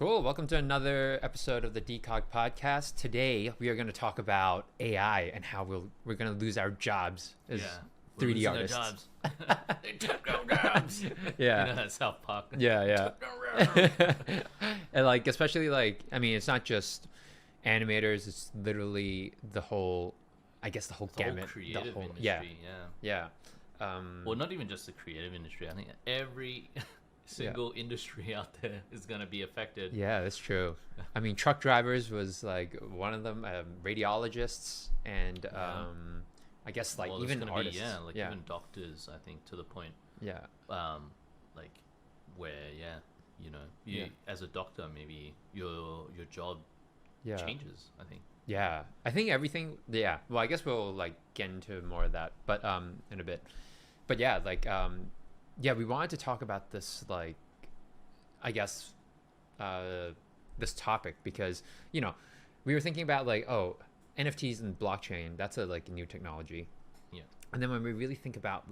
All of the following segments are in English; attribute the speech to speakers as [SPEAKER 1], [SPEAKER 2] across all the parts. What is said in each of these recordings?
[SPEAKER 1] Cool. Welcome to another episode of the Decogged podcast. Today we are going to talk about AI and how we're going to lose our jobs as 3D artists.
[SPEAKER 2] Our jobs. They took our jobs.
[SPEAKER 1] Yeah.
[SPEAKER 2] You know that South Park.
[SPEAKER 1] Yeah.
[SPEAKER 2] Took our jobs.
[SPEAKER 1] And especially it's not just animators. It's literally the whole gamut.
[SPEAKER 2] Creative industry.
[SPEAKER 1] Yeah.
[SPEAKER 2] Well, not even just the creative industry. I think every single industry out there is going to be affected.
[SPEAKER 1] Yeah, that's true. I mean, truck drivers was one of them. Radiologists and I guess even artists.
[SPEAKER 2] Even doctors. I think to the point.
[SPEAKER 1] Yeah.
[SPEAKER 2] Where as a doctor, maybe your job changes. I think.
[SPEAKER 1] Yeah, I think everything. Yeah. Well, I guess we'll get into more of that, but in a bit. But yeah, we wanted to talk about this, this topic because, we were thinking about NFTs and blockchain, that's a new technology.
[SPEAKER 2] Yeah. And
[SPEAKER 1] then when we really think about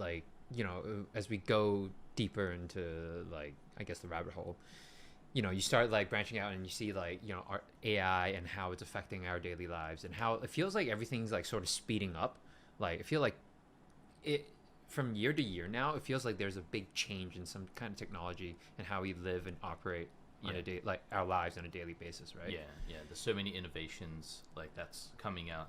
[SPEAKER 1] as we go deeper into the rabbit hole, you start branching out and you see our AI and how it's affecting our daily lives and how it feels like everything's sort of speeding up. I feel like it from year to year now, it feels like there's a big change in some kind of technology and how we live and operate on a day, our lives on a daily basis, right?
[SPEAKER 2] Yeah. There's so many innovations that's coming out.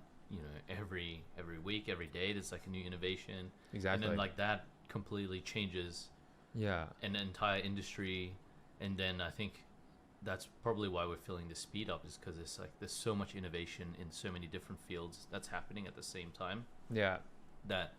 [SPEAKER 2] Every week, every day, there's a new innovation.
[SPEAKER 1] Exactly.
[SPEAKER 2] And then that completely changes.
[SPEAKER 1] Yeah.
[SPEAKER 2] An entire industry, and then I think that's probably why we're feeling the speed up is because it's there's so much innovation in so many different fields that's happening at the same time.
[SPEAKER 1] Yeah.
[SPEAKER 2] That.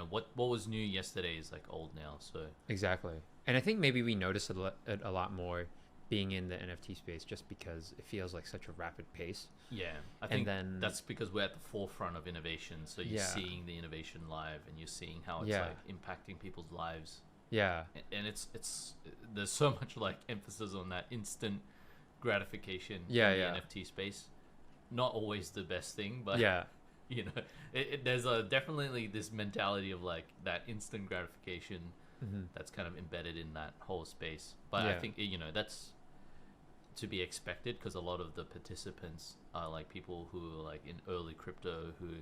[SPEAKER 2] What was new yesterday is old now. So
[SPEAKER 1] exactly, and I think maybe we notice it a lot more being in the NFT space just because it feels like such a rapid pace.
[SPEAKER 2] Yeah, I think that's because we're at the forefront of innovation. So you're seeing the innovation live, and you're seeing how it's impacting people's lives.
[SPEAKER 1] Yeah,
[SPEAKER 2] and it's there's so much emphasis on that instant gratification in the NFT space. Not always the best thing, but there's definitely this mentality of that instant gratification that's kind of embedded in that whole space. But I think that's to be expected because a lot of the participants are people who are in early crypto who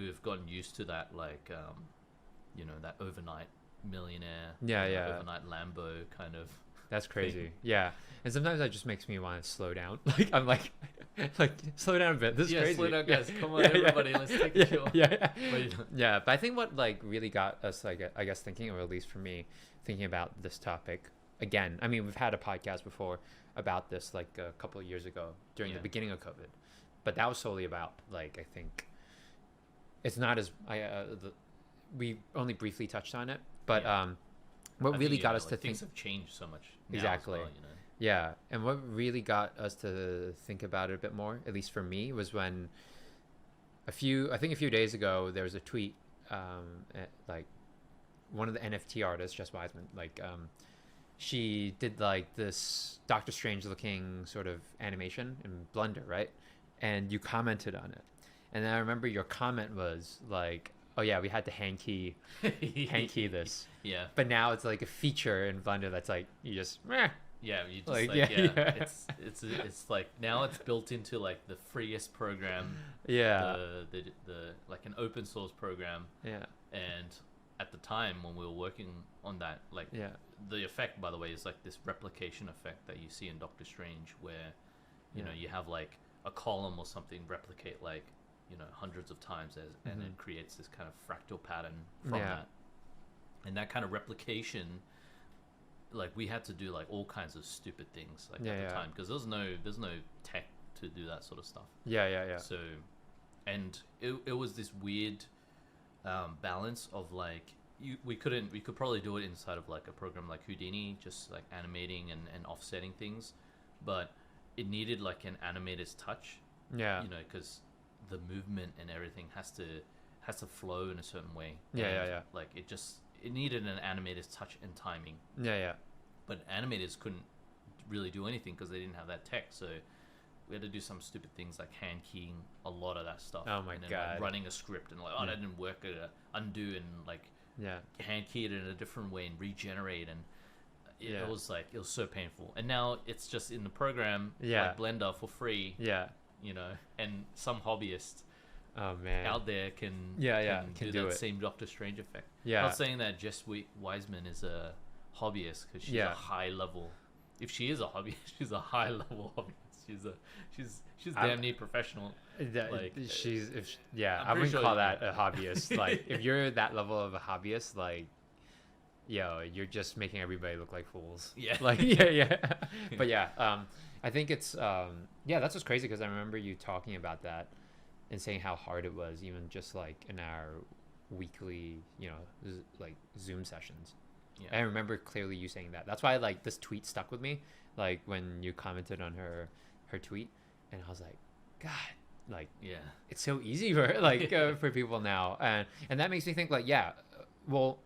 [SPEAKER 2] have gotten used to that that overnight millionaire overnight Lambo kind of.
[SPEAKER 1] That's crazy thing. Yeah, and sometimes that just makes me want to slow down. I'm slow down a bit. This is crazy.
[SPEAKER 2] Slow down, guys. Come on, everybody. Let's take a chill.
[SPEAKER 1] But I think what really got us, I guess, thinking, or at least for me, thinking about this topic again. I mean, we've had a podcast before about this a couple of years ago during the beginning of COVID, but that was solely about I think it's not as we only briefly touched on it, but what really got us to think
[SPEAKER 2] things have changed so much now
[SPEAKER 1] exactly
[SPEAKER 2] as well,
[SPEAKER 1] Yeah, and what really got us to think about it a bit more, at least for me, was when a few days ago there was a tweet one of the NFT artists, Jess Wiseman, she did this Doctor Strange looking sort of animation in Blender, right? And you commented on it, and I remember your comment was oh yeah, we had to hand key this.
[SPEAKER 2] Yeah.
[SPEAKER 1] But now it's a feature in Blender that's you just meh.
[SPEAKER 2] Yeah, you just it's now it's built into the freest program.
[SPEAKER 1] Yeah.
[SPEAKER 2] The an open source program.
[SPEAKER 1] Yeah.
[SPEAKER 2] And at the time when we were working on that, the effect, by the way, is this replication effect that you see in Doctor Strange, where you have a column or something replicate hundreds of times and it creates this kind of fractal pattern from that. And that kind of replication, we had to do all kinds of stupid things at the time because there's no tech to do that sort of stuff.
[SPEAKER 1] Yeah.
[SPEAKER 2] So, and it was this weird balance of we could probably do it inside of a program like Houdini, just animating and offsetting things, but it needed an animator's touch.
[SPEAKER 1] Yeah.
[SPEAKER 2] Because the movement and everything has to flow in a certain way.
[SPEAKER 1] Yeah.
[SPEAKER 2] It needed an animator's touch and timing.
[SPEAKER 1] Yeah.
[SPEAKER 2] But animators couldn't really do anything because they didn't have that tech. So we had to do some stupid things like hand keying a lot of that stuff.
[SPEAKER 1] Oh my god!
[SPEAKER 2] Running a script and that didn't work. Undo and hand key it in a different way and regenerate. And it was like, it was so painful. And now it's just in the program, like Blender for free.
[SPEAKER 1] Yeah.
[SPEAKER 2] You know, and some hobbyist
[SPEAKER 1] out
[SPEAKER 2] there can do that same Doctor Strange effect.
[SPEAKER 1] Yeah.
[SPEAKER 2] I'm not saying that Jess Wiseman is a hobbyist, because she's a high level. If she is a hobbyist, she's a high level hobbyist. She's damn near professional.
[SPEAKER 1] I wouldn't call that a hobbyist. Like, if you're that level of a hobbyist, like, you're just making everybody look like fools. Yeah. Like, But I think it's that's what's crazy, because I remember you talking about that and saying how hard it was, even just like in our weekly, like Zoom sessions. Yeah. I remember clearly you saying that. That's why like this tweet stuck with me, like when you commented on her tweet, and I was like, God, like, it's so easy for like for people now, and that makes me think like, well,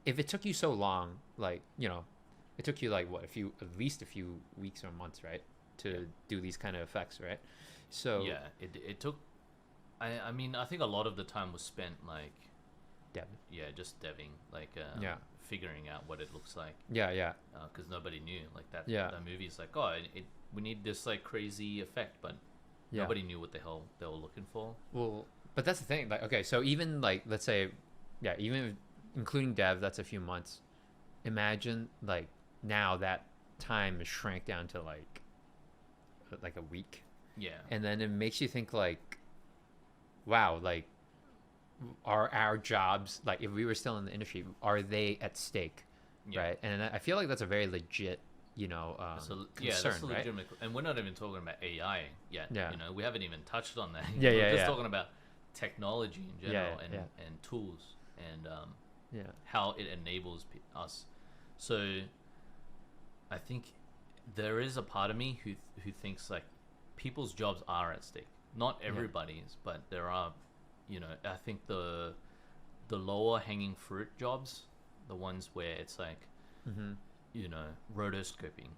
[SPEAKER 1] if it took you so long, like, it took you like what, at least a few weeks or months, right, to do these kind of effects, right? So
[SPEAKER 2] it took. I mean, I think a lot of the time was spent like just deving, like figuring out what it looks like. Because nobody knew, like that movie is like, we need this like crazy effect, but nobody knew what the hell they were looking for.
[SPEAKER 1] Well, but that's the thing, like, okay, so even like, let's say even including dev, that's a few months. Imagine like now that time is shrank down to like a week. And then it makes you think like, wow, like, are our jobs, like, if we were still in the industry, are they at stake? Right? And I feel like that's a very legit concern,
[SPEAKER 2] that's
[SPEAKER 1] right?
[SPEAKER 2] Legitimate. And we're not even talking about AI yet. We haven't even touched on that.
[SPEAKER 1] We're
[SPEAKER 2] just talking about technology in general, and tools, and how it enables us. So I think there is a part of me who thinks like people's jobs are at stake. Not everybody's, but there are. I think the lower hanging fruit jobs, the ones where it's like, rotoscoping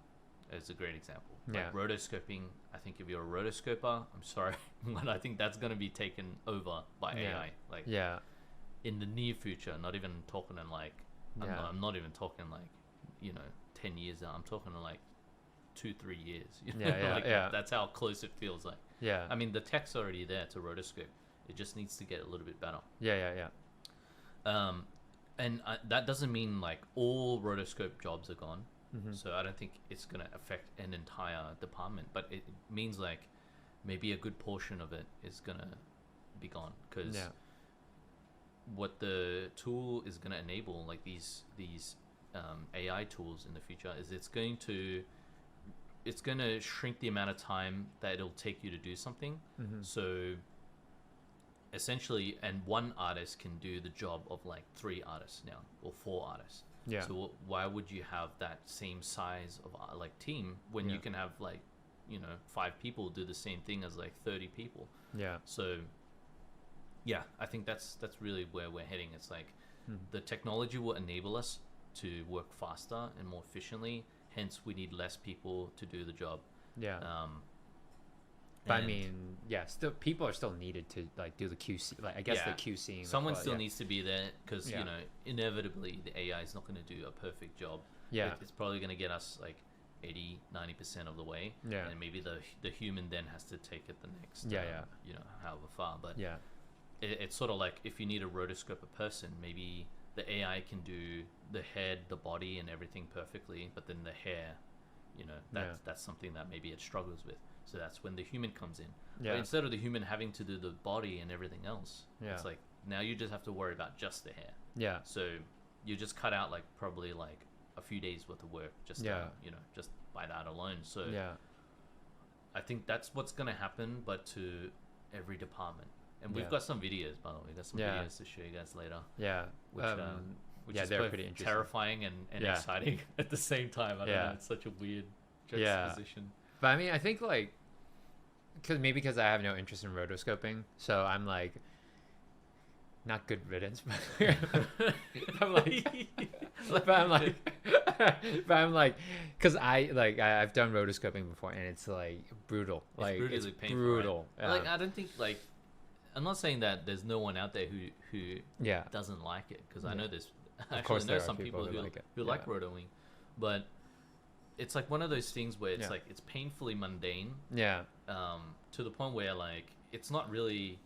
[SPEAKER 2] is a great example. Like rotoscoping, I think if you're a rotoscoper, I'm sorry, but I think that's going to be taken over by AI. Like, in the near future, not even talking in like, I'm not even talking like, 10 years out. I'm talking in like 2-3 years. That's how close it feels like. I mean, the tech's already there to rotoscope. It just needs to get a little bit better. And that doesn't mean like all rotoscope jobs are gone. So I don't think it's going to affect an entire department, but it means like maybe a good portion of it is going to be gone, because what the tool is going to enable, like these AI tools in the future, is it's going to shrink the amount of time that it'll take you to do something. So essentially, and one artist can do the job of like 3 artists now, or 4 artists. So why would you have that same size of like team when you can have like 5 people do the same thing as like 30 people? So I think that's really where we're heading. It's like the technology will enable us to work faster and more efficiently, hence we need less people to do the job.
[SPEAKER 1] But I mean, still people are still needed to like do the QC. Like, I guess the QCing.
[SPEAKER 2] Someone still needs to be there, because inevitably the AI is not going to do a perfect job. It's probably going to get us like 80-90% of the way. And maybe the human then has to take it the next. However far. But it's sort of like, if you need a rotoscope a person, maybe the AI can do the head, the body, and everything perfectly, but then the hair, that's something that maybe it struggles with. So that's when the human comes in. But instead of the human having to do the body and everything else, it's like now you just have to worry about just the hair. So you just cut out like probably like a few days worth of work just just by that alone. So I think that's what's going to happen, but to every department. And we've got some videos, by the way. We've got some videos to show you guys later. Which is
[SPEAKER 1] they're
[SPEAKER 2] both
[SPEAKER 1] pretty interesting,
[SPEAKER 2] terrifying and exciting at the same time. I don't know, it's such a weird juxtaposition.
[SPEAKER 1] But I mean, I think like, because I have no interest in rotoscoping, so I'm like, not good riddance, but I'm like, because I've done rotoscoping before, and it's like brutal. It's
[SPEAKER 2] painful,
[SPEAKER 1] brutal.
[SPEAKER 2] Right? Like, I don't think like, I'm not saying that there's no one out there who doesn't like it, because I know there's actually know some people who like rotoing, But it's like one of those things where it's like it's painfully mundane.
[SPEAKER 1] Yeah.
[SPEAKER 2] To the point where like it's not really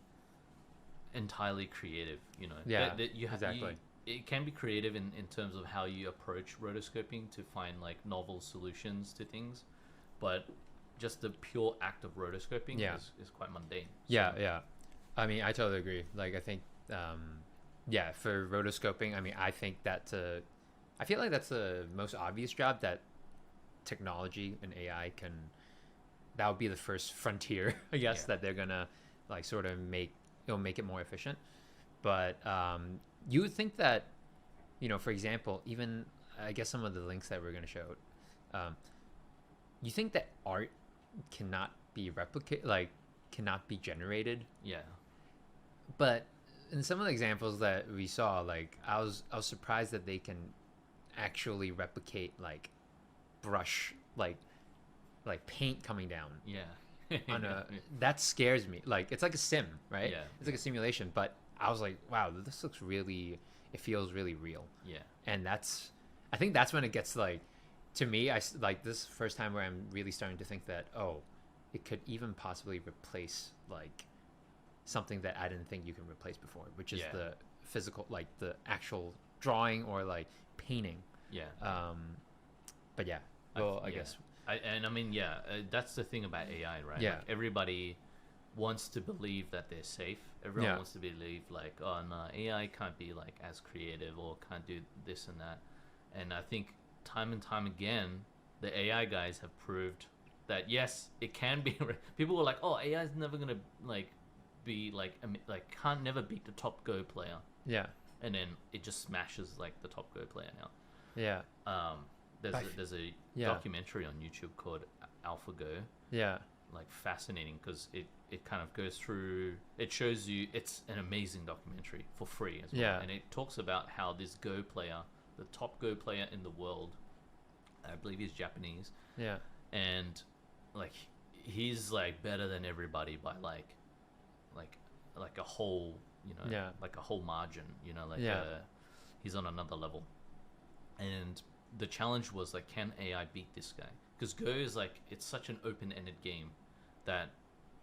[SPEAKER 2] entirely creative, you know.
[SPEAKER 1] Yeah.
[SPEAKER 2] Exactly. It can be creative in terms of how you approach rotoscoping to find like novel solutions to things, but just the pure act of rotoscoping is quite mundane. So.
[SPEAKER 1] Yeah. I mean, I totally agree. Like, I think, for rotoscoping, I mean, I think I feel like that's the most obvious job that technology and AI that would be the first frontier, I guess, that they're gonna like sort of make it more efficient. But you would think that, you know, for example, even I guess some of the links that we're gonna show, you think that art cannot be cannot be generated.
[SPEAKER 2] Yeah.
[SPEAKER 1] But in some of the examples that we saw, like I was surprised that they can actually replicate like brush like paint coming down.
[SPEAKER 2] Yeah.
[SPEAKER 1] That scares me. Like it's like a sim, right?
[SPEAKER 2] Yeah.
[SPEAKER 1] It's like a simulation, but I was like, wow, this looks really, it feels really real.
[SPEAKER 2] Yeah.
[SPEAKER 1] And I think that's when it gets like, to me, like this first time where I'm really starting to think that, oh, it could even possibly replace like something that I didn't think you can replace before, which is the physical, like the actual drawing or like painting.
[SPEAKER 2] Yeah.
[SPEAKER 1] But yeah, well, I guess.
[SPEAKER 2] That's the thing about AI, right?
[SPEAKER 1] Yeah.
[SPEAKER 2] Like everybody wants to believe that they're safe. Everyone wants to believe like, oh no, AI can't be like as creative or can't do this and that. And I think time and time again, the AI guys have proved that yes, it can be. People were like, oh, AI is never gonna like be like can't never beat the top Go player.
[SPEAKER 1] Yeah.
[SPEAKER 2] And then it just smashes like the top Go player now.
[SPEAKER 1] Yeah.
[SPEAKER 2] There's a documentary on YouTube called Alphago.
[SPEAKER 1] Yeah.
[SPEAKER 2] Like fascinating because it kind of goes through, it shows you, it's an amazing documentary for free as well.
[SPEAKER 1] Yeah.
[SPEAKER 2] And it talks about how this Go player, the top Go player in the world, I believe he's Japanese.
[SPEAKER 1] Yeah.
[SPEAKER 2] And like he's like better than everybody by like a whole, you know, like a whole margin, you know, like he's on another level. And the challenge was like, can AI beat this guy? Because Go is like, it's such an open-ended game that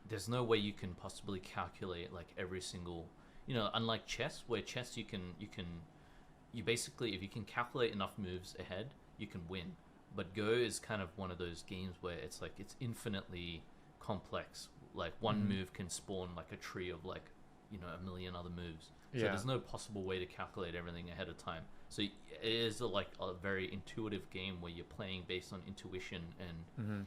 [SPEAKER 2] there's no way you can possibly calculate like every single, you know, unlike chess, where chess you basically, if you can calculate enough moves ahead, you can win. But Go is kind of one of those games where it's like, it's infinitely complex. Like one move can spawn like a tree of like, you know, a million other moves. So there's no possible way to calculate everything ahead of time. So it is like a very intuitive game where you're playing based on intuition, and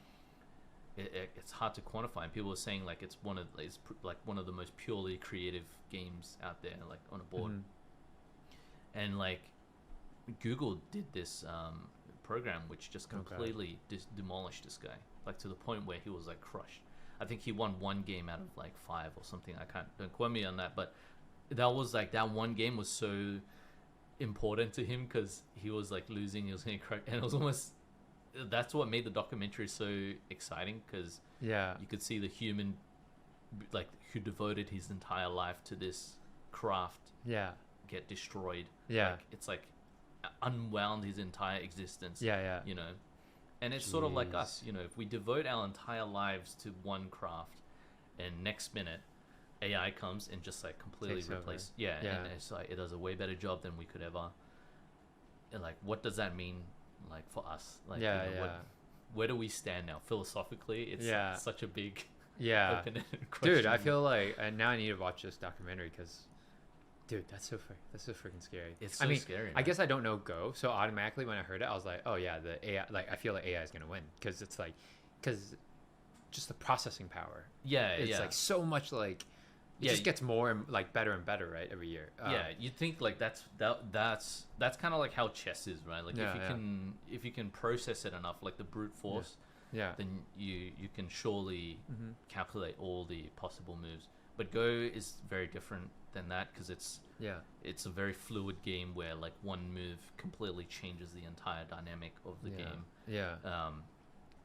[SPEAKER 2] it's hard to quantify. And people are saying like it's one of the most purely creative games out there, like on a board. And like Google did this program which just completely demolished this guy, like to the point where he was like crushed. I think he won one game out of like 5 or something. Don't quote me on that, but that was like, that one game was so important to him because he was like losing, he was getting cracked, and it was almost, that's what made the documentary so exciting, because you could see the human like who devoted his entire life to this craft get destroyed. Like, it's like unwound his entire existence. You know. And it's sort of like us, you know, if we devote our entire lives to one craft, and next minute AI comes and just like completely replace, and it's like it does a way better job than we could ever. And like, what does that mean, like for us? Like, you know, where do we stand now philosophically? It's such a big open-ended question.
[SPEAKER 1] Dude, I feel like now I need to watch this documentary because. Dude, that's so freaking scary.
[SPEAKER 2] It's so scary. Man.
[SPEAKER 1] I guess I don't know Go, so automatically when I heard it, I was like, oh yeah, the AI. Like, I feel like AI is gonna win because it's like, just the processing power. It's like so much like, it just gets more and like better and better, right, every year.
[SPEAKER 2] You think like that's kind of like how chess is, right? Like if you can process it enough, like the brute force, then you can surely calculate all the possible moves. But Go is very different than that because it's a very fluid game where like one move completely changes the entire dynamic of the game.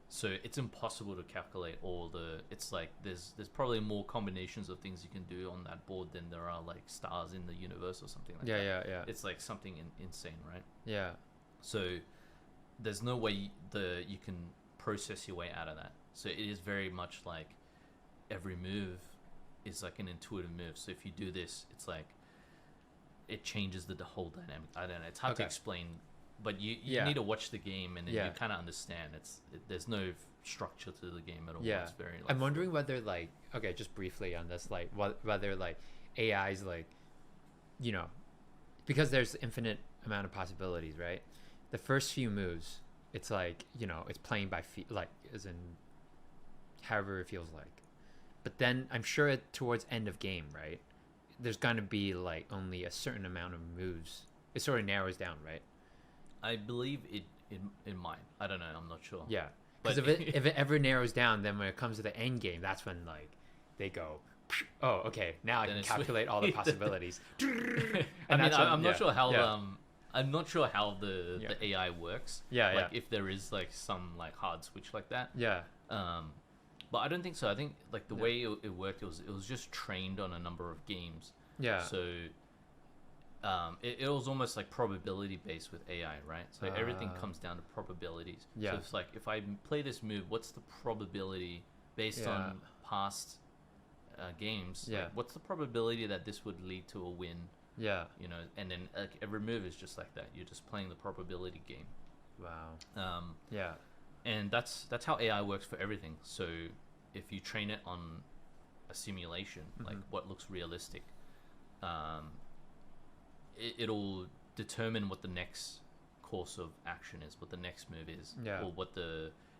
[SPEAKER 2] So it's impossible to calculate all the. It's like there's probably more combinations of things you can do on that board than there are like stars in the universe or something like that. It's like something insane, right?
[SPEAKER 1] Yeah.
[SPEAKER 2] So there's no way you can process your way out of that. So it is very much like every move is like an intuitive move. So if you do this, it's like it changes the whole dynamic. I don't know. It's hard to explain, but you need to watch the game and then you kind of understand. There's no structure to the game at all.
[SPEAKER 1] Yeah,
[SPEAKER 2] it's very. Like,
[SPEAKER 1] I'm wondering whether like just briefly on this, like whether like AI's like, you know, because there's infinite amount of possibilities, right? The first few moves, it's like, you know, it's playing by like as in however it feels like. But then I'm sure towards end of game, right, there's gonna be like only a certain amount of moves. It sort of narrows down, right?
[SPEAKER 2] I believe it might. I don't know. I'm not sure.
[SPEAKER 1] Yeah, because if it ever narrows down, then when it comes to the end game, that's when like they go, oh, okay, now I can calculate all the possibilities.
[SPEAKER 2] I mean, I'm not sure how I'm not sure how the AI works. Like if there is like some like hard switch like that.
[SPEAKER 1] Yeah.
[SPEAKER 2] But I don't think so. I think like the way it worked, it was just trained on a number of games. Yeah. So it was almost like probability based with AI, right? So everything comes down to probabilities. Yeah. So it's like if I play this move, what's the probability based on past games? Yeah. Like, what's the probability that this would lead to a win? Yeah. You know, and then like every move is just like that. You're just playing the probability game. Wow. Yeah. And that's how AI works for everything. So if you train it on a simulation, like what looks realistic, it'll determine what the next course of action is, what the next move is, or what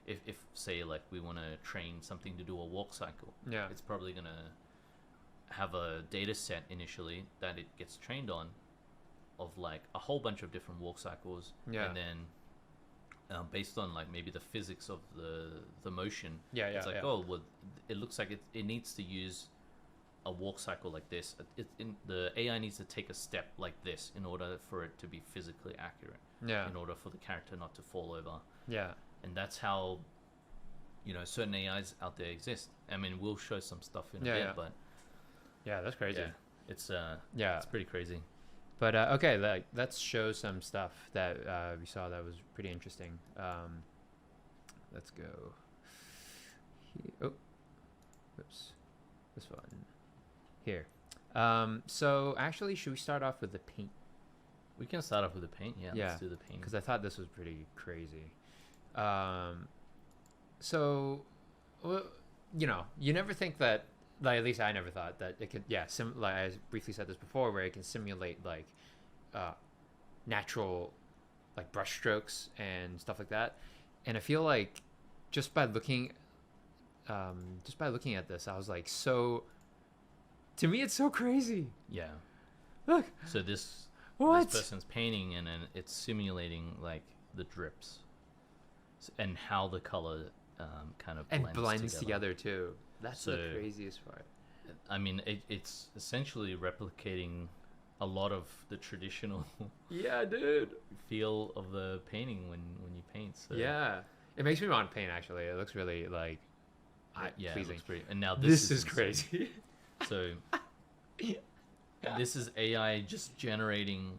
[SPEAKER 2] if say like we want to train something to do a walk cycle, it's probably gonna have a data set initially that it gets trained on of like a whole bunch of different walk cycles, and then based on like maybe the physics of the motion, it's like oh well, it looks like it needs to use a walk cycle like this. The AI needs to take a step like this in order for it to be physically accurate. Yeah. In order for the character not to fall over. Yeah. And that's how, you know, certain AIs out there exist. I mean, we'll show some stuff in a bit, but
[SPEAKER 1] yeah, that's crazy.
[SPEAKER 2] It's it's pretty crazy.
[SPEAKER 1] But okay, let's show some stuff that we saw that was pretty interesting. Let's go. Oh, oops, this one here. So actually, should we start off with the paint?
[SPEAKER 2] We can start off with the paint. Yeah, let's do the paint.
[SPEAKER 1] Because I thought this was pretty crazy. So, well, you know, you never think that. Like, at least I never thought that it could, like I briefly said this before, where it can simulate like natural like brush strokes and stuff like that. And I feel like just by looking at this, I was like, so to me it's so crazy. Yeah. Look.
[SPEAKER 2] So this person's painting and then it's simulating like the drips and how the color kind of
[SPEAKER 1] blends together too. That's the craziest part.
[SPEAKER 2] I mean, it's essentially replicating a lot of the traditional feel of the painting when you paint. So.
[SPEAKER 1] Yeah, it makes me want to paint. Actually, it looks really like pleasing.
[SPEAKER 2] It looks pretty. And now
[SPEAKER 1] this is crazy.
[SPEAKER 2] So this is AI just generating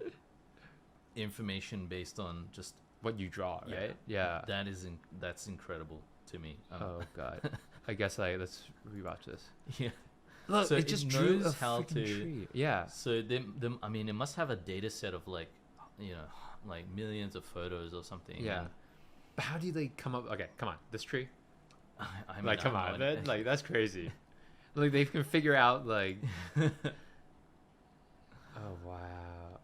[SPEAKER 2] information based on just
[SPEAKER 1] what you draw, right? Yeah,
[SPEAKER 2] that's incredible to me.
[SPEAKER 1] Oh god. I guess let's rewatch this.
[SPEAKER 2] Yeah.
[SPEAKER 1] Look, so it just knows how to tree. Yeah.
[SPEAKER 2] So I mean, it must have a data set of like, you know, like millions of photos or something.
[SPEAKER 1] Yeah. But how do they come up? Okay, come on, this tree.
[SPEAKER 2] I mean,
[SPEAKER 1] like, come on, man. Like that's crazy. Like they can figure out like. Oh wow.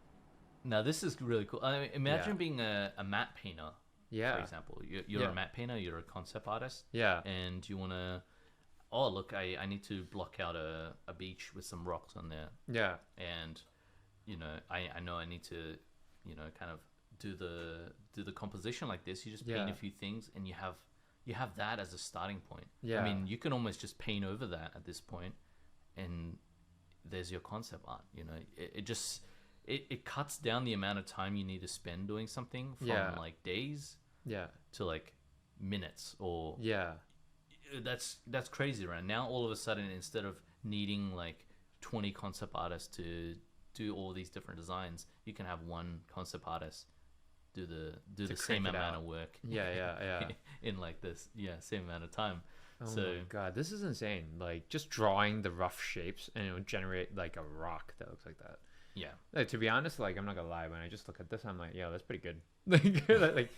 [SPEAKER 2] Now this is really cool. I mean, imagine being a matte painter. Yeah. For example, you're a matte painter, you're a concept artist. Yeah. And you want to, look, I need to block out a beach with some rocks on there. Yeah. And, you know, I know I need to, you know, kind of do the composition like this. You just paint a few things and you have that as a starting point. Yeah. I mean, you can almost just paint over that at this point and there's your concept art, you know. It cuts down the amount of time you need to spend doing something from like days to like minutes or that's crazy, right? Now all of a sudden, instead of needing like 20 concept artists to do all these different designs, you can have one concept artist do the same amount of work.
[SPEAKER 1] Yeah.
[SPEAKER 2] In like this, same amount of time.
[SPEAKER 1] Oh
[SPEAKER 2] so
[SPEAKER 1] my god, this is insane. Like just drawing the rough shapes and it would generate like a rock that looks like that.
[SPEAKER 2] Yeah.
[SPEAKER 1] Like, to be honest, like I'm not gonna lie, when I just look at this, I'm like, yeah, that's pretty good. Like,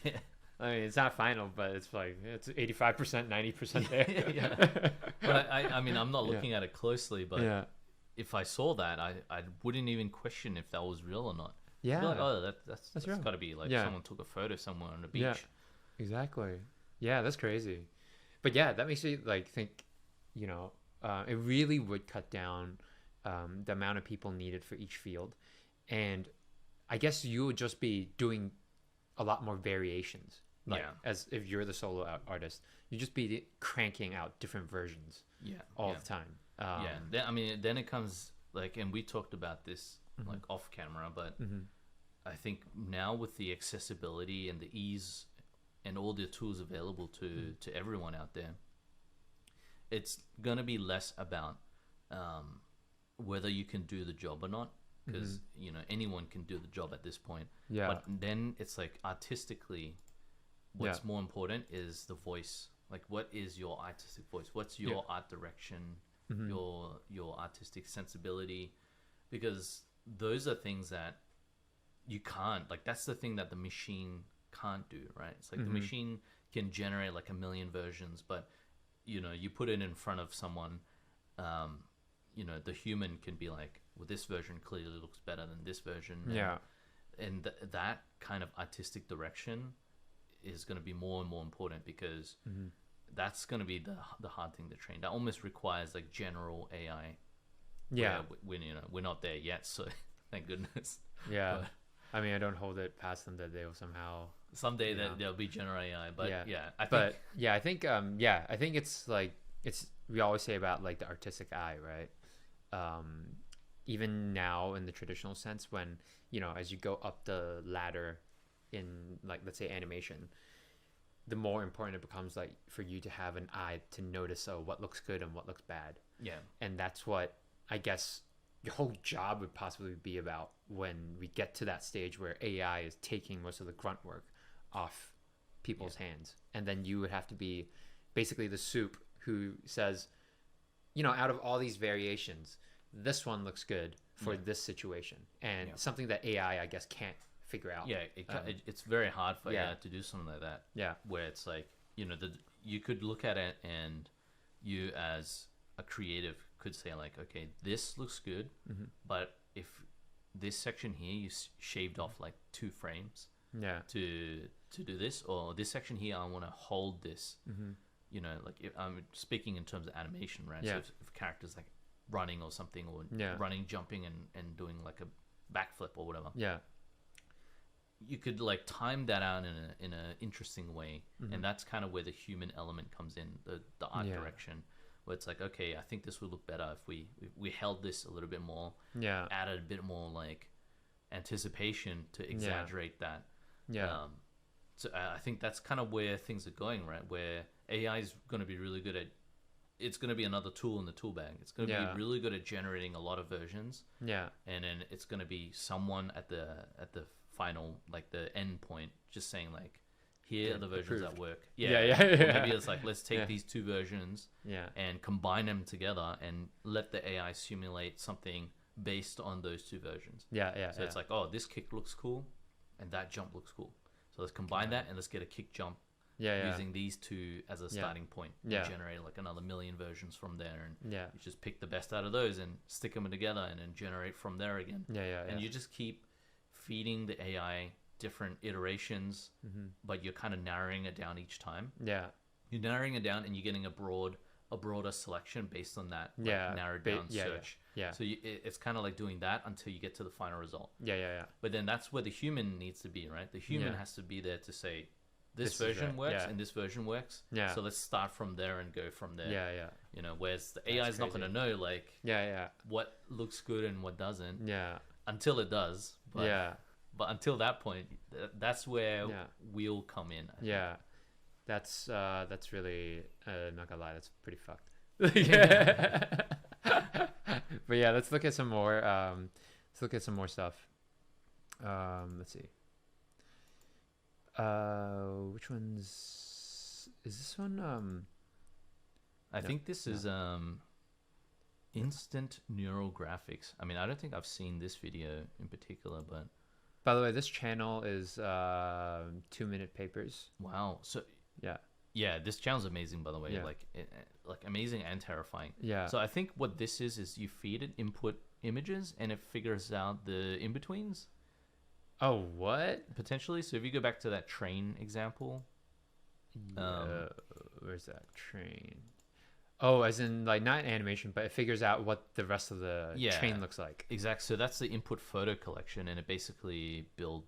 [SPEAKER 1] I mean, it's not final, but it's like it's 85%, 90% there.
[SPEAKER 2] Yeah. But I mean, I'm not looking at it closely, but if I saw that, I wouldn't even question if that was real or not.
[SPEAKER 1] Yeah.
[SPEAKER 2] I'd be like, oh, that's
[SPEAKER 1] real.
[SPEAKER 2] got to be like someone took a photo somewhere on the beach.
[SPEAKER 1] Yeah. Exactly. Yeah, that's crazy. But yeah, that makes me like think, you know, it really would cut down the amount of people needed for each field, and I guess you would just be doing a lot more variations. Like, as if you're the solo artist, you just be cranking out different versions. All the time.
[SPEAKER 2] Then it comes like, and we talked about this like off camera, but I think now with the accessibility and the ease and all the tools available to everyone out there, it's gonna be less about whether you can do the job or not, because you know, anyone can do the job at this point. But then it's like, artistically, what's more important is the voice. Like, what is your artistic voice? What's your art direction? Your artistic sensibility? Because those are things that you can't, like, that's the thing that the machine can't do, right? It's like the machine can generate like a million versions, but you know, you put it in front of someone, you know, the human can be like, well, this version clearly looks better than this version. And that kind of artistic direction is going to be more and more important, because that's going to be the hard thing to train. That almost requires like general AI. When you know, we're not there yet, so thank goodness. But,
[SPEAKER 1] I mean, I don't hold it past them that they'll
[SPEAKER 2] someday that there'll be general AI. But I think it's like, we always say about like the artistic eye, right? Even now in the traditional sense, when, you know, as you go up the ladder in, like, let's say animation, the more important it becomes, like, for you to have an eye to notice what looks good and what looks bad. And that's what I guess your whole job would possibly be about when we get to that stage where AI is taking most of the grunt work off people's hands. And then you would have to be basically the soup who says, you know, out of all these variations, this one looks good for this situation, and something that AI, I guess, can't figure out. It's very hard for AI to do something like that. Where it's like, you know, you could look at it, and you as a creative could say like, okay, this looks good, but if this section here you shaved off like 2 frames to do this, or this section here I want to hold this, you know, like, if I'm speaking in terms of animation, right? So if characters like running or something, or running, jumping, and doing like a backflip or whatever, you could like time that out in a interesting way. And that's kind of where the human element comes in, the art direction, where it's like, okay, I think this would look better if we held this a little bit more, added a bit more like anticipation to exaggerate that. So I think that's kind of where things are going, right? Where AI is going to be really good at, it's going to be another tool in the tool bag. It's going to be really good at generating a lot of versions. And then it's going to be someone at the final, like the end point, just saying like, here are the versions that work. Or maybe it's like, let's take these 2 versions and combine them together and let the AI simulate something based on those 2 versions. So it's like, oh, this kick looks cool and that jump looks cool. So let's combine that and let's get a kick jump using these 2 as a starting point, and generate like another million versions from there, and you just pick the best out of those and stick them together and then generate from there again. And you just keep feeding the AI different iterations, but you're kind of narrowing it down each time. You're narrowing it down and you're getting a broader selection based on that narrowed down search. So it's kind of like doing that until you get to the final result. But then that's where the human needs to be, right? The human has to be there to say, this version works and this version works. So let's start from there and go from there. You know, whereas the AI is not going to know like what looks good and what doesn't. Until it does. But until that point, that's where we'll come in.
[SPEAKER 1] That's really not gonna lie, that's pretty fucked. But yeah, let's look at some more. Stuff. Let's see. Which one's is this one?
[SPEAKER 2] I think this is instant neural graphics. I mean, I don't think I've seen this video in particular, but
[SPEAKER 1] by the way, this channel is 2-minute papers.
[SPEAKER 2] Wow. So
[SPEAKER 1] yeah.
[SPEAKER 2] Yeah, this channel's amazing, by the way.
[SPEAKER 1] Yeah.
[SPEAKER 2] Like amazing and terrifying.
[SPEAKER 1] Yeah.
[SPEAKER 2] So I think what this is you feed it input images and it figures out the in-betweens.
[SPEAKER 1] Oh, what?
[SPEAKER 2] Potentially. So if you go back to that train example.
[SPEAKER 1] Where's that train? Oh, as in like not animation, but it figures out what the rest of the train looks like.
[SPEAKER 2] Exactly. So that's the input photo collection, and it basically built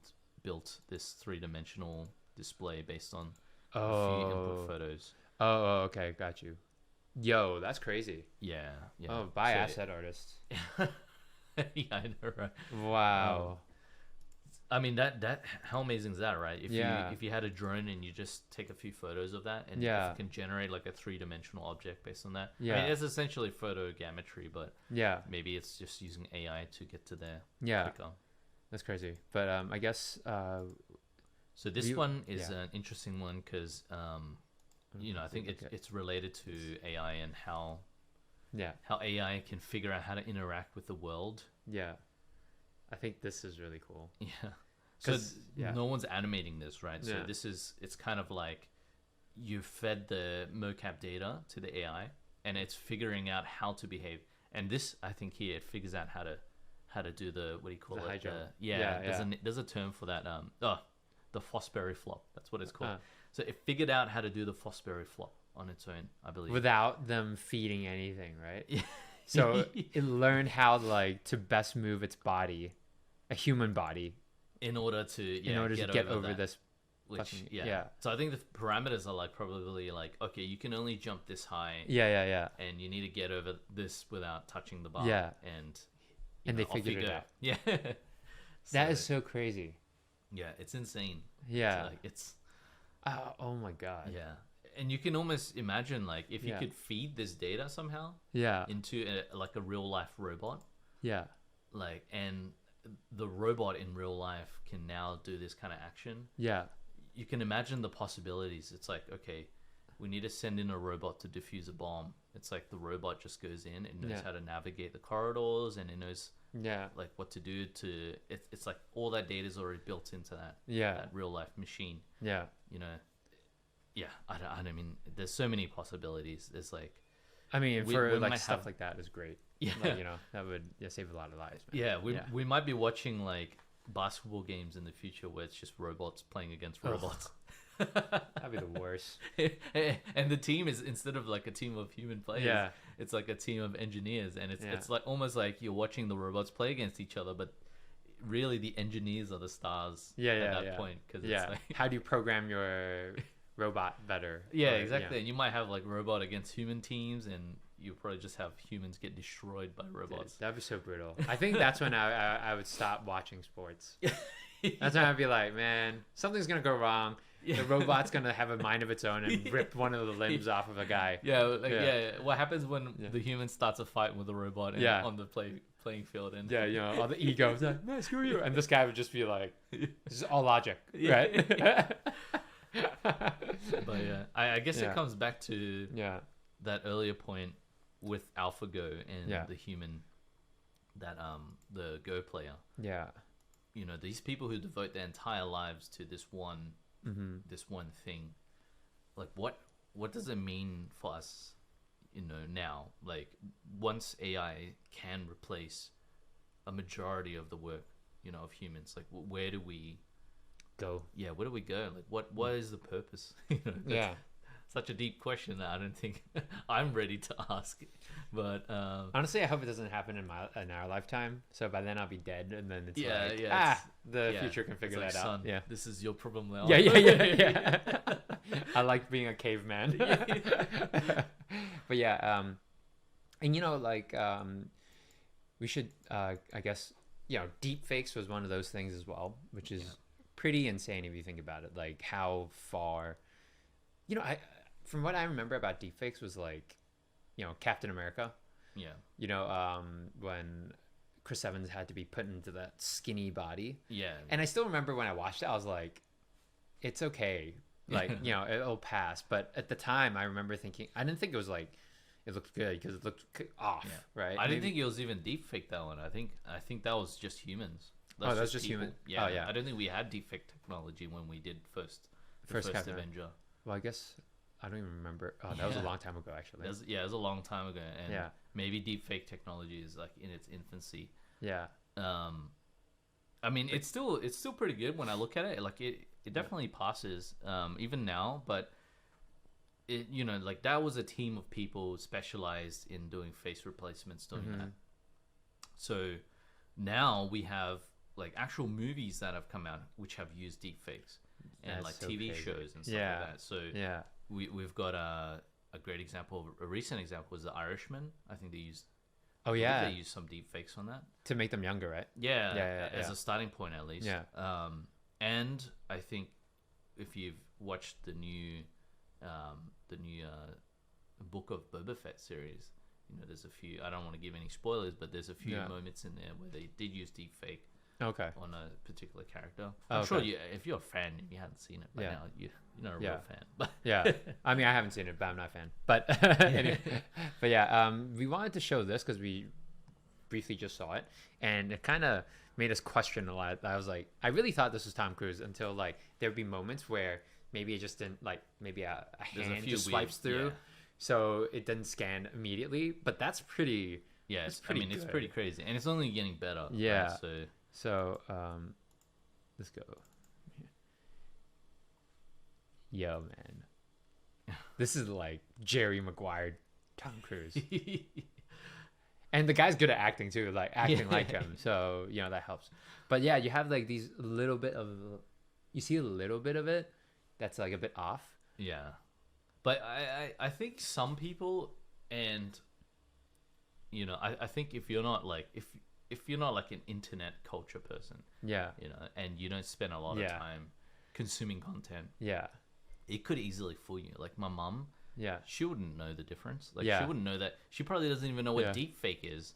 [SPEAKER 2] this 3-dimensional display based on a few input photos.
[SPEAKER 1] Oh, okay, got you. Yo, that's crazy.
[SPEAKER 2] Yeah.
[SPEAKER 1] Oh, buy asset artists.
[SPEAKER 2] Yeah, I know, right?
[SPEAKER 1] Wow.
[SPEAKER 2] I mean that how amazing is that, right? If you had a drone and you just take a few photos of that, and if you can generate like a 3-dimensional object based on that.
[SPEAKER 1] Yeah.
[SPEAKER 2] I mean, it's essentially photogrammetry, but
[SPEAKER 1] yeah,
[SPEAKER 2] maybe it's just using AI to get to there.
[SPEAKER 1] Yeah.
[SPEAKER 2] quicker.
[SPEAKER 1] That's crazy. But I guess
[SPEAKER 2] so this one is an interesting one because I think it's related to AI and how AI can figure out how to interact with the world.
[SPEAKER 1] Yeah. I think this is really cool.
[SPEAKER 2] Yeah. So no one's animating this, right? So it's kind of like you fed the mocap data to the AI and it's figuring out how to behave. And this, I think here, it figures out how to do the, what do you call it? There's a term for that. The Fosbury flop. That's what it's called. So it figured out how to do the Fosbury flop on its own, I believe.
[SPEAKER 1] Without them feeding anything, right? Yeah. So it learned how to best move its body, a human body,
[SPEAKER 2] in order to
[SPEAKER 1] get over this.
[SPEAKER 2] So I think the parameters are probably okay, you can only jump this high.
[SPEAKER 1] Yeah.
[SPEAKER 2] And you need to get over this without touching the bar.
[SPEAKER 1] Yeah.
[SPEAKER 2] And
[SPEAKER 1] they figured it out.
[SPEAKER 2] Yeah.
[SPEAKER 1] That is so crazy.
[SPEAKER 2] Yeah, it's insane.
[SPEAKER 1] Yeah.
[SPEAKER 2] It's
[SPEAKER 1] oh my god.
[SPEAKER 2] Yeah. And you can almost imagine if you could feed this data somehow into a real life robot.
[SPEAKER 1] Yeah.
[SPEAKER 2] And the robot in real life can now do this kind of action.
[SPEAKER 1] Yeah.
[SPEAKER 2] You can imagine the possibilities. It's okay, we need to send in a robot to defuse a bomb. It's the robot just goes in and knows how to navigate the corridors, and it knows what to do to it's all that data is already built into that real life machine.
[SPEAKER 1] Yeah.
[SPEAKER 2] I don't mean, there's so many possibilities. There's
[SPEAKER 1] I mean, for stuff like that is great. Yeah. That would save a lot of lives, man.
[SPEAKER 2] Yeah, we might be watching basketball games in the future where it's just robots playing against robots.
[SPEAKER 1] That'd be the worst.
[SPEAKER 2] And the team is, instead of a team of human players, it's a team of engineers, and it's almost like you're watching the robots play against each other, but really the engineers are the stars at that point. Cause it's
[SPEAKER 1] how do you program your robot better?
[SPEAKER 2] Exactly. And you might have robot against human teams, and you probably just have humans get destroyed by robots.
[SPEAKER 1] Dude, that'd be so brutal. I think that's when I would stop watching sports. That's when I'd be like, man, something's gonna go wrong. The robot's gonna have a mind of its own and rip one of the limbs off of a guy.
[SPEAKER 2] What happens when the human starts a fight with a robot on the playing field? And
[SPEAKER 1] all the egos like, man, screw you, and this guy would just be like, this is all logic, right?
[SPEAKER 2] But I guess it comes back to that earlier point with AlphaGo and the human, that the Go player. Yeah. These people who devote their entire lives to this one thing. What does it mean for us, now? Once AI can replace a majority of the work, of humans, where do we
[SPEAKER 1] go?
[SPEAKER 2] Yeah, where do we go? What is the purpose? Such a deep question that I don't think I'm ready to ask. But
[SPEAKER 1] honestly, I hope it doesn't happen in our lifetime. So by then I'll be dead, and then it's the future can figure that out.
[SPEAKER 2] Yeah, this is your problem now.
[SPEAKER 1] Yeah. I like being a caveman. But and we should I guess deep fakes was one of those things as well, which is pretty insane if you think about it. How far, from what I remember about deepfakes was Captain America. Yeah. When Chris Evans had to be put into that skinny body. Yeah. And I still remember when I watched it, I was like, it's okay. Like, you know, it'll pass. But at the time, I remember thinking, I didn't think it was like, it looked good because it looked off, right?
[SPEAKER 2] I didn't think it was even deepfake, that one. I think that was just humans.
[SPEAKER 1] That's was just human.
[SPEAKER 2] Yeah, I don't think we had deepfake technology when we did first Avenger.
[SPEAKER 1] Well, I guess I don't even remember. Oh, that was a long time ago, actually.
[SPEAKER 2] It was a long time ago, and maybe deepfake technology is like in its infancy.
[SPEAKER 1] Yeah.
[SPEAKER 2] I mean, it's still pretty good when I look at it. Like it definitely passes, even now. But it, you know, like that was a team of people specialized in doing face replacements, doing that. So now we have like actual movies that have come out which have used deepfakes, and like TV shows and stuff like that. So we've got a great example. A recent example was The Irishman. I think they used.
[SPEAKER 1] Oh yeah,
[SPEAKER 2] they used some deepfakes on that
[SPEAKER 1] to make them younger, right?
[SPEAKER 2] As a starting point at least. And I think if you've watched the new Book of Boba Fett series, you know, there's a few. I don't want to give any spoilers, but there's a few moments in there where they did use deepfake.
[SPEAKER 1] Okay.
[SPEAKER 2] On a particular character. I'm sure if you're a fan and you haven't seen it by now, you're not a real fan. But
[SPEAKER 1] I mean, I haven't seen it, but I'm not a fan. But anyway, we wanted to show this because we briefly just saw it, and it kind of made us question a lot. I was like, I really thought this was Tom Cruise until like there'd be moments where maybe it just didn't, like maybe a hand just swipes through, so it didn't scan immediately. But that's pretty.
[SPEAKER 2] Yeah, it's pretty crazy, and it's only getting better.
[SPEAKER 1] Yeah.
[SPEAKER 2] Right?
[SPEAKER 1] So, let's go. Yo, man. This is like Jerry Maguire, Tom Cruise. And the guy's good at acting too, like acting like him. So, you know, that helps. But yeah, you have like these little bit of, you see a little bit of it that's like a bit off.
[SPEAKER 2] Yeah. But I think some people, and, you know, I think if you're not like, if you're not like an internet culture person, you know, and you don't spend a lot of time consuming content, it could easily fool you. Like my mum, she wouldn't know the difference. Like she wouldn't know that. She probably doesn't even know what deepfake is.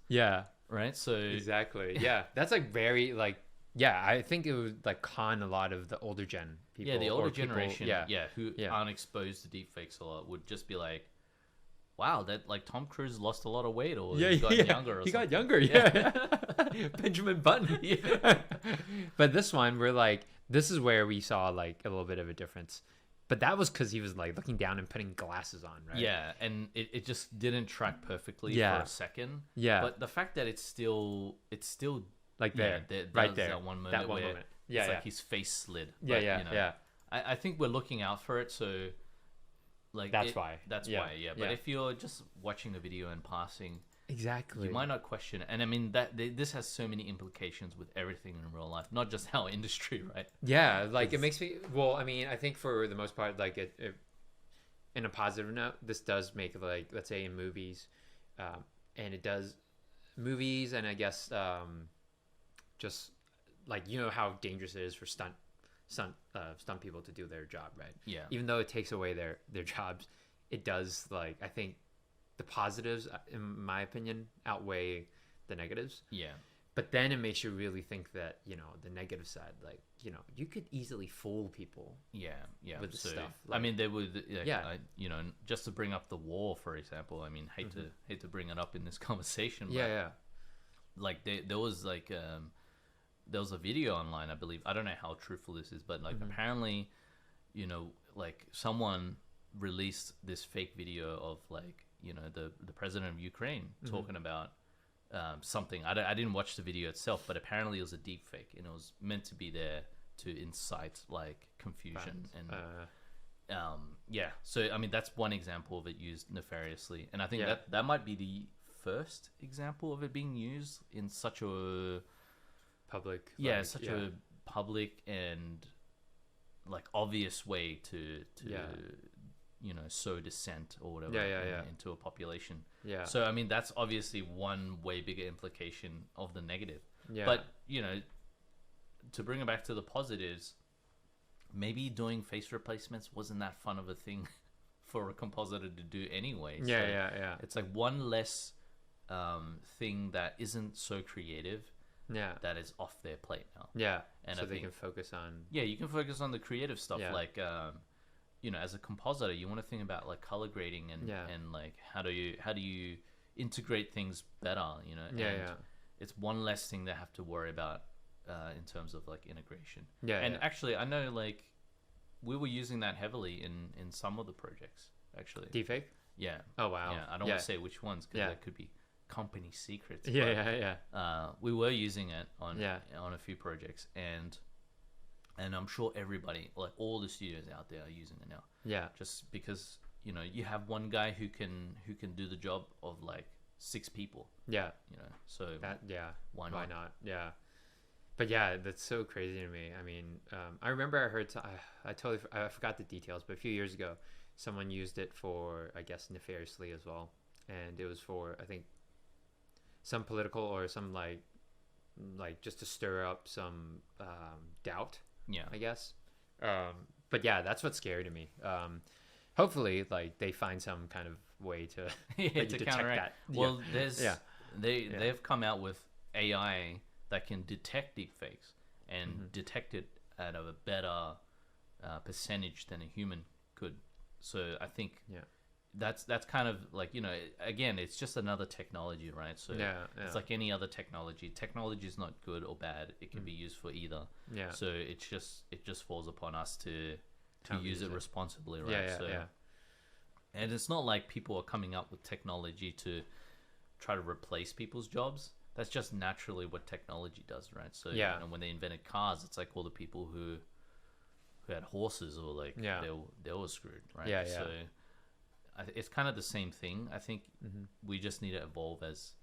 [SPEAKER 2] Right. So
[SPEAKER 1] exactly. That's like very like I think it would like con a lot of the older gen people.
[SPEAKER 2] Yeah, the older generation. Who aren't exposed to deepfakes a lot would just be like, wow, that like Tom Cruise lost a lot of weight, or he got younger. He got younger,
[SPEAKER 1] Benjamin Button. But this one, we're like, this is where we saw like a little bit of a difference. But that was because he was like looking down and putting glasses on, right?
[SPEAKER 2] Yeah, and it just didn't track perfectly for a second. Yeah. But the fact that it's still
[SPEAKER 1] like there,
[SPEAKER 2] right there, that one moment where it's like his face slid. I think we're looking out for it, so. Like
[SPEAKER 1] that's why.
[SPEAKER 2] But if you're just watching the video and passing,
[SPEAKER 1] exactly,
[SPEAKER 2] you might not question it. And I mean this has so many implications with everything in real life, not just our industry, right?
[SPEAKER 1] Yeah, like it makes me. Well, I mean, I think for the most part, like it in a positive note, this does make like, let's say in movies, and it does movies, and I guess just like, you know how dangerous it is for stunt people to do their job, right?
[SPEAKER 2] Yeah.
[SPEAKER 1] Even though it takes away their jobs, it does, like, I think the positives, in my opinion, outweigh the negatives.
[SPEAKER 2] Yeah.
[SPEAKER 1] But then it makes you really think that, you know, the negative side, like, you know, you could easily fool people.
[SPEAKER 2] Yeah. With
[SPEAKER 1] this stuff.
[SPEAKER 2] Like, I mean, there would, you know, just to bring up the war, for example. I mean, hate to bring it up in this conversation. But like there was like there was a video online, I believe. I don't know how truthful this is, but like apparently, you know, like someone released this fake video of like, you know, the president of Ukraine talking about something. I didn't watch the video itself, but apparently it was a deep fake, and it was meant to be there to incite like confusion So I mean, that's one example of it used nefariously, and I think that might be the first example of it being used in such a public a public and like obvious way to you know, sow dissent or whatever into a population. So I mean, that's obviously one way bigger implication of the negative. But you know, to bring it back to the positives, maybe doing face replacements wasn't that fun of a thing for a compositor to do anyway.
[SPEAKER 1] It's
[SPEAKER 2] like one less thing that isn't so creative that is off their plate now.
[SPEAKER 1] And so they can focus on
[SPEAKER 2] you can focus on the creative stuff, like as a compositor, you want to think about like color grading and like how do you integrate things better, it's one less thing they have to worry about in terms of like integration. Actually, I know like we were using that heavily in some of the projects actually.
[SPEAKER 1] Deepfake? Oh wow.
[SPEAKER 2] I don't want to say which ones because that could be company secrets. We were using it on a few projects, and I'm sure everybody, like all the studios out there, are using it now. Just because you have one guy who can do the job of like 6 people. So
[SPEAKER 1] that why not? But that's so crazy to me. I mean, I remember I heard I forgot the details, but a few years ago someone used it for, I guess, nefariously as well, and it was for, I think, some political or some like just to stir up some doubt, I guess. But that's what's scary to me. Hopefully like they find some kind of way to
[SPEAKER 2] to detect that. Well, there's they've come out with AI that can detect deepfakes and detect it at a better percentage than a human could. So I think that's kind of like, again, it's just another technology, right? So it's like any other technology. Technology is not good or bad. It can be used for either. So it just falls upon us to use it responsibly, right? And it's not like people are coming up with technology to try to replace people's jobs. That's just naturally what technology does, right? So when they invented cars, it's like all the people who had horses or like they were screwed, right? So it's kind of the same thing. I think we just need to evolve as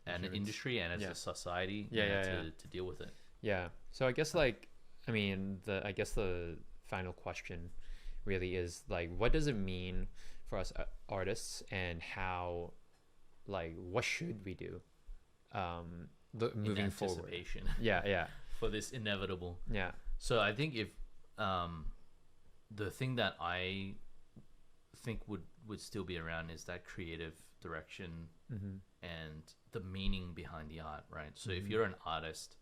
[SPEAKER 2] an industry and as a society to deal with it.
[SPEAKER 1] So I guess like, I mean, the final question really is like, what does it mean for us artists, and how, like, what should we do moving forward?
[SPEAKER 2] For this inevitable.
[SPEAKER 1] Yeah.
[SPEAKER 2] So I think if the thing that I think would still be around is that creative direction and the meaning behind the art, right? So if you're an artist,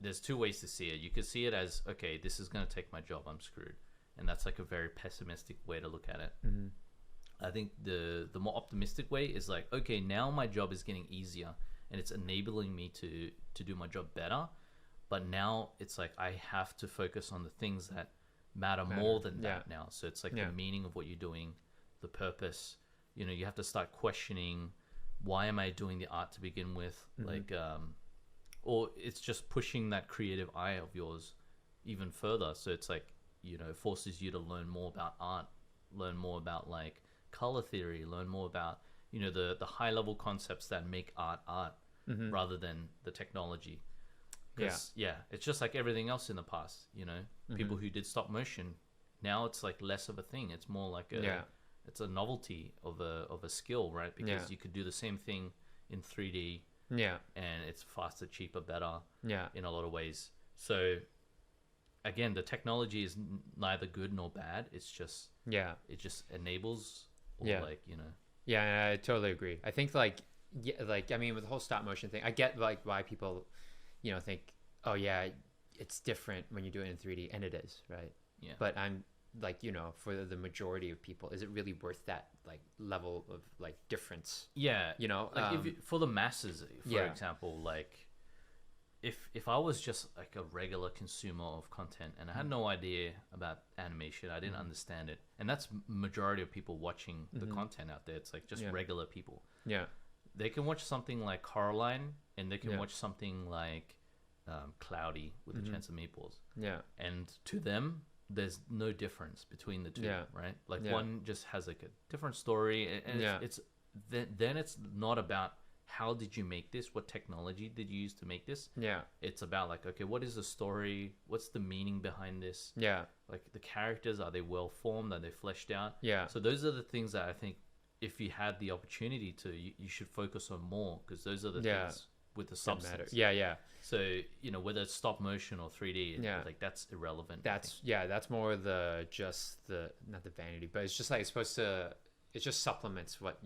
[SPEAKER 2] there's 2 ways to see it. You could see it as, okay, this is going to take my job, I'm screwed. And that's like a very pessimistic way to look at it. I think the more optimistic way is like, okay, now my job is getting easier and it's enabling me to do my job better. But now it's like I have to focus on the things that matter more than that now. So it's like the meaning of what you're doing, the purpose. You have to start questioning, why am I doing the art to begin with? Like, or it's just pushing that creative eye of yours even further. So it's like, it forces you to learn more about art, learn more about like color theory, learn more about, the high level concepts that make art rather than the technology. It's just like everything else in the past, people who did stop motion, now it's like less of a thing. It's more like it's a novelty of a skill, right? Because you could do the same thing in 3D, and it's faster, cheaper, better, in a lot of ways. So again, the technology is neither good nor bad. It's just it just enables, or
[SPEAKER 1] I totally agree. I think like I mean, with the whole stop motion thing, I get like why people think, oh yeah, it's different when you do it in 3D, and it is, right? But I'm like, for the majority of people, is it really worth that like level of like difference?
[SPEAKER 2] Like for the masses, for example, like if I was just like a regular consumer of content and I had no idea about animation, I didn't understand it, and that's majority of people watching the content out there. It's like just regular people. They can watch something like Coraline, and they can watch something like Cloudy with a Chance of Meatballs. And to them, there's no difference between the two, right? Like one just has like a different story, and it's then it's not about how did you make this, what technology did you use to make this. It's about like, okay, what is the story, what's the meaning behind this, like the characters, are they well formed, are they fleshed out? So those are the things that I think if you had the opportunity to, you should focus on more, because those are the things with the substance. So whether it's stop motion or 3D, like that's irrelevant.
[SPEAKER 1] That's more the not the vanity, but it's just like it just supplements what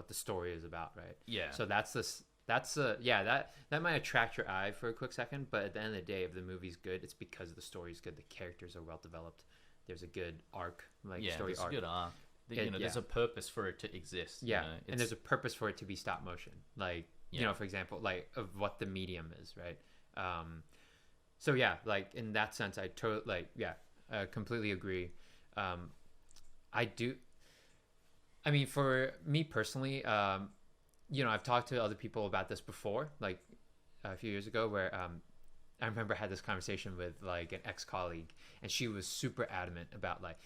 [SPEAKER 1] the story is about, right? So that's this, That's that might attract your eye for a quick second, but at the end of the day, if the movie's good, it's because the story's good, the characters are well developed, there's a good arc, like story arc.
[SPEAKER 2] A good arc. There's a purpose for it to exist.
[SPEAKER 1] Yeah, and there's a purpose for it to be stop motion. Like for example, like of what the medium is, right? So yeah, like in that sense, I totally completely agree. I do. I mean, for me personally, I've talked to other people about this before, like a few years ago, where I remember I had this conversation with like an ex-colleague, and she was super adamant about like,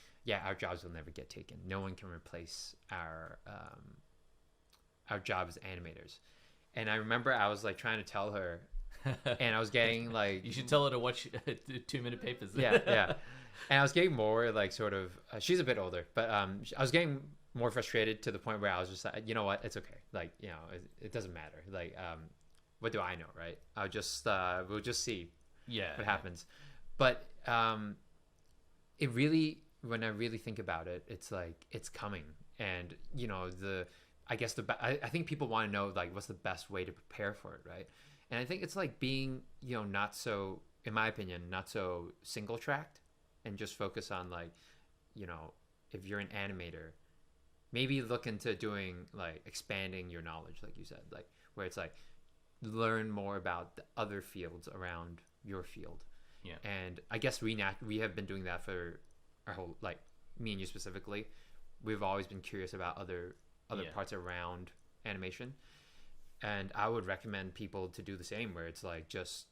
[SPEAKER 1] our jobs will never get taken. No one can replace our job as animators. And I remember I was like trying to tell her, and I was getting like,
[SPEAKER 2] you should tell her to watch 2-minute papers.
[SPEAKER 1] yeah. And I was getting more like sort of, she's a bit older, but I was getting more frustrated to the point where I was just like, you know what, it's okay. Like, it doesn't matter. Like, what do I know, right? I'll just, we'll just see what happens. But it really, when I really think about it, it's like, it's coming. And, I guess I think people want to know, like, what's the best way to prepare for it, right? And I think it's like being, not so, in my opinion, not so single tracked, and just focus on like, if you're an animator, maybe look into doing like expanding your knowledge, like you said, like where it's like learn more about the other fields around your field.
[SPEAKER 2] Yeah.
[SPEAKER 1] And I guess we have been doing that for our whole, like me and you specifically. We've always been curious about other parts around animation. And I would recommend people to do the same, where it's like just,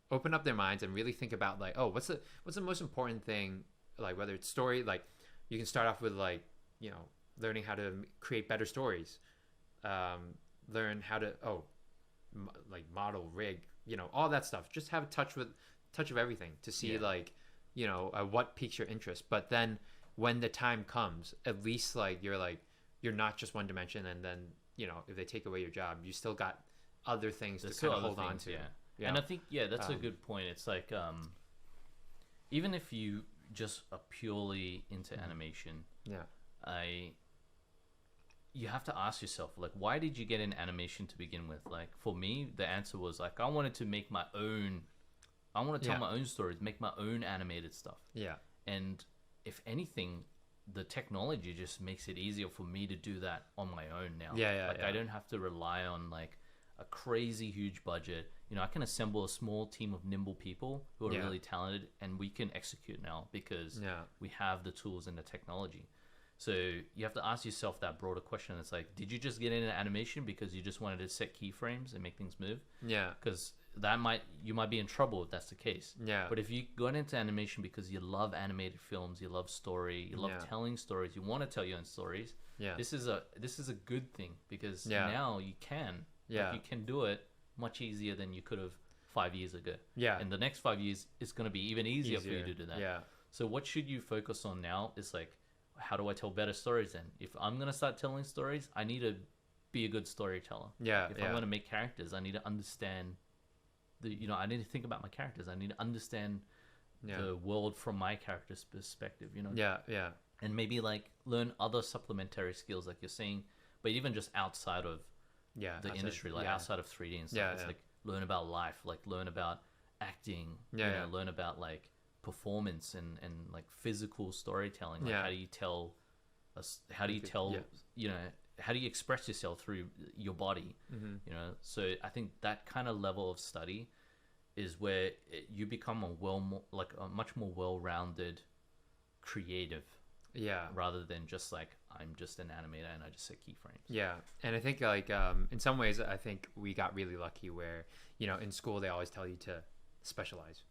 [SPEAKER 1] open up their minds and really think about like, oh, what's the most important thing, like whether it's story, like you can start off with like, learning how to create better stories, learn how to like model, rig, all that stuff. Just have a touch of everything to see like, what piques your interest. But then when the time comes, at least like you're not just one dimension, and then if they take away your job, you still got other things to kind of hold on to.
[SPEAKER 2] And I think that's a good point. It's like even if you just are purely into animation, you have to ask yourself, like, why did you get in animation to begin with? Like for me, the answer was like, I wanted to make my own, I want to tell my own stories, make my own animated stuff. And if anything, the technology just makes it easier for me to do that on my own now. I don't have to rely on like a crazy huge budget. I can assemble a small team of nimble people who are really talented, and we can execute now because we have the tools and the technology. So you have to ask yourself that broader question. It's like, did you just get into animation because you just wanted to set keyframes and make things move? Because you might be in trouble if that's the case. But if you got into animation because you love animated films, you love story, you love telling stories, you want to tell your own stories. This is a good thing, because now you can. Like, you can do it much easier than you could have 5 years ago. And the next 5 years is going to be even easier for you to do that. So what should you focus on now is like, how do I tell better stories then? If I'm going to start telling stories, I need to be a good storyteller. If I'm going to make characters, I need to understand I need to think about my characters. I need to understand the world from my character's perspective, And maybe like learn other supplementary skills, like you're saying, but even just outside of the industry, like outside of 3D and stuff. It's like learn about life, like learn about acting, learn about like performance and like physical storytelling. Like how do you tell how do you express yourself through your body? So I think that kind of level of study is where you become a much more well-rounded creative, rather than just like, I'm just an animator and I just set keyframes.
[SPEAKER 1] And I think like in some ways I think we got really lucky where in school they always tell you to specialize.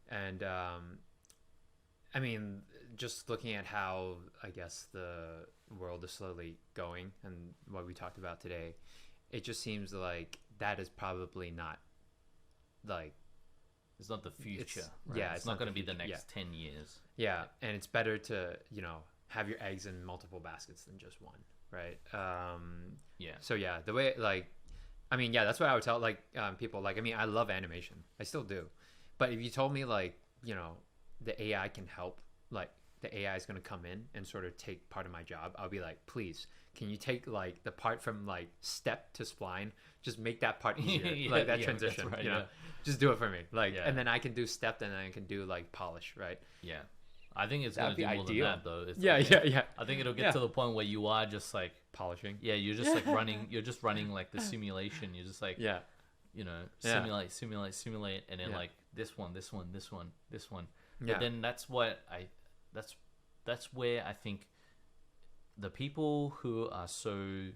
[SPEAKER 1] And I mean, just looking at how I guess the world is slowly going and what we talked about today, it just seems like that is probably not like,
[SPEAKER 2] it's not the future. It's not going to be the next 10 years.
[SPEAKER 1] And it's better to have your eggs in multiple baskets than just one, right? So the way, like, I mean, that's what I would tell like people. Like, I mean, I love animation, I still do, but if you told me like the AI can help like the AI is going to come in and sort of take part of my job, I'll be like, please, can you take like the part from like step to spline, just make that part easier, like that transition,
[SPEAKER 2] right,
[SPEAKER 1] you know, just do it for me, like, and then I can do step, and then I can do like polish, right?
[SPEAKER 2] Yeah. I think it's going to do more than that, though. It's I think it'll get to the point where you are just like
[SPEAKER 1] polishing.
[SPEAKER 2] Yeah, you're just like running like the simulation. You're just like, you know, simulate, and then like this one. But then that's where I think the people who are so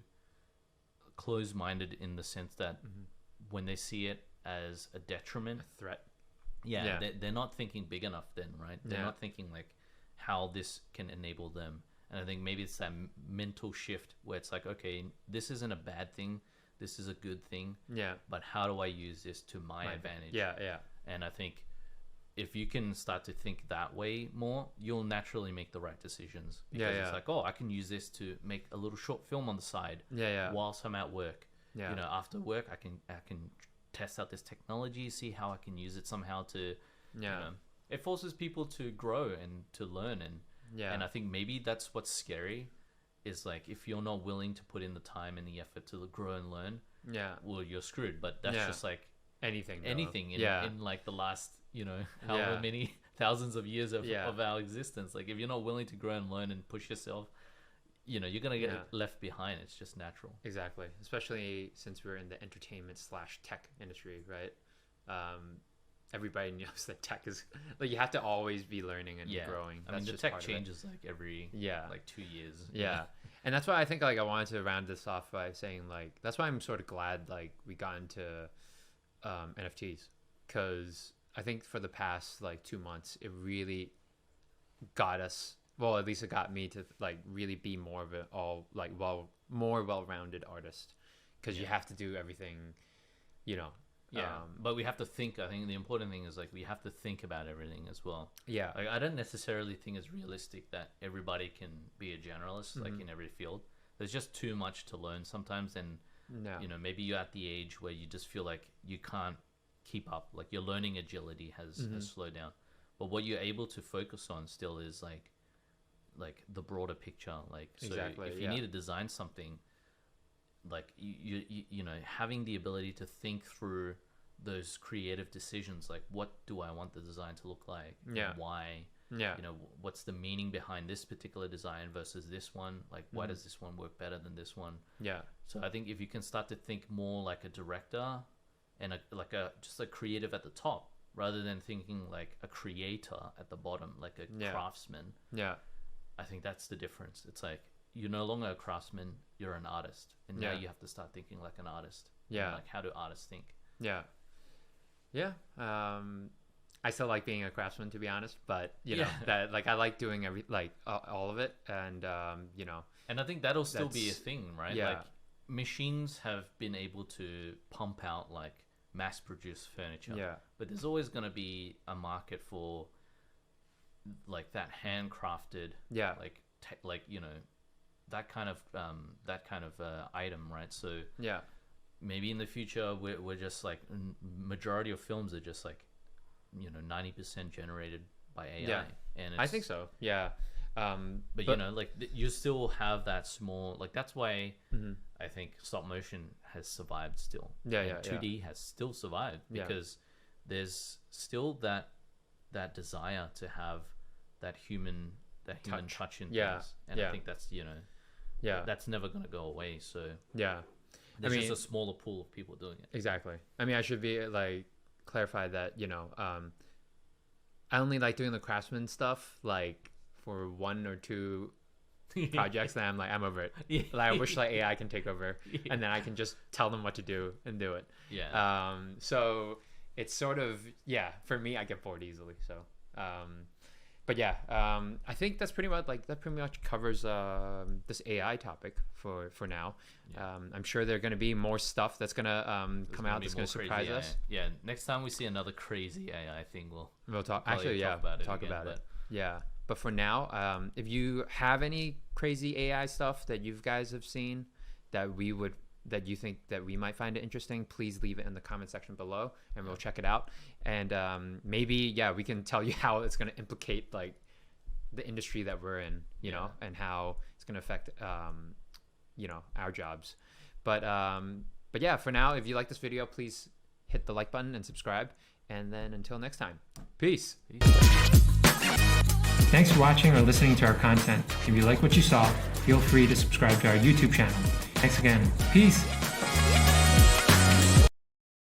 [SPEAKER 2] close-minded in the sense that when they see it as a detriment,
[SPEAKER 1] a threat.
[SPEAKER 2] They're not thinking big enough then, right? They're not thinking like how this can enable them. And I think maybe it's that mental shift where it's like, okay, this isn't a bad thing, this is a good thing, but how do I use this to my advantage? And I think if you can start to think that way more, you'll naturally make the right decisions, because it's like, oh, I can use this to make a little short film on the side whilst I'm at work. You know, after work I can test out this technology, see how I can use it somehow to you know, it forces people to grow and to learn, and I think maybe that's what's scary, is like if you're not willing to put in the time and the effort to grow and learn, well, you're screwed. But that's just like anything in like the last, you know, however many thousands of years of our existence. Like if you're not willing to grow and learn and push yourself, you know, you're gonna get left behind. It's just natural.
[SPEAKER 1] Exactly, especially since we're in the entertainment / tech industry, right? Everybody knows that tech is like, you have to always be learning and growing.
[SPEAKER 2] I mean, the tech changes like every like 2 years.
[SPEAKER 1] And that's why I think like I wanted to round this off by saying like, that's why I'm sort of glad like we got into NFTs, because I think for the past like 2 months it really got us, well, at least it got me to like really be more of a more well-rounded artist, because you have to do everything, you know.
[SPEAKER 2] But we have to think. I think the important thing is like we have to think about everything as well. Like I don't necessarily think it's realistic that everybody can be a generalist like in every field. There's just too much to learn sometimes, and you know, maybe you're at the age where you just feel like you can't keep up, like your learning agility has slowed down. But what you're able to focus on still is like the broader picture. Like, so if you need to design something, like you know, having the ability to think through those creative decisions, like what do I want the design to look like, and why, you know, what's the meaning behind this particular design versus this one, like why does this one work better than this one. So I think if you can start to think more like a director and just a creative at the top, rather than thinking like a creator at the bottom, like a craftsman, I think that's the difference. It's like you're no longer a craftsman, you're an artist, and now you have to start thinking like an artist. Like, how do artists think?
[SPEAKER 1] I still like being a craftsman, to be honest, but you know, that like I like doing all of it, and you know,
[SPEAKER 2] and I think that'll still be a thing, right? Like machines have been able to pump out like mass produced furniture, but there's always going to be a market for like that handcrafted, like you know, that kind of item, right? So maybe in the future we're just like, majority of films are just like, you know, 90% generated by AI. And
[SPEAKER 1] I think so.
[SPEAKER 2] But you know, like you still have that small, like that's why I think stop motion has survived still. 2D has still survived, because there's still that desire to have that human touch in things, and I think that's, you know, that's never going to go away. So there's just a smaller pool of people doing it.
[SPEAKER 1] Exactly. I mean, I should be like clarify that, you know, I only like doing the craftsman stuff like for 1 or 2 projects, and I'm over it. Like, I wish like AI can take over, and then I can just tell them what to do and do it. So it's sort of, for me, I get bored easily. So but I think that's pretty much covers this AI topic for now. I'm sure there are going to be more stuff that's going to come out that's going to surprise us.
[SPEAKER 2] Next time we see another crazy AI thing, we'll
[SPEAKER 1] talk about it. But for now, if you have any crazy AI stuff that you guys have seen that you think that we might find it interesting, please leave it in the comment section below, and we'll check it out. And maybe we can tell you how it's going to implicate like the industry that we're in, you know, and how it's going to affect, you know, our jobs. But yeah, for now, if you like this video, please hit the like button and subscribe. And then until next time, peace. Thanks for watching or listening to our content. If you like what you saw, feel free to subscribe to our YouTube channel. Thanks again. Peace.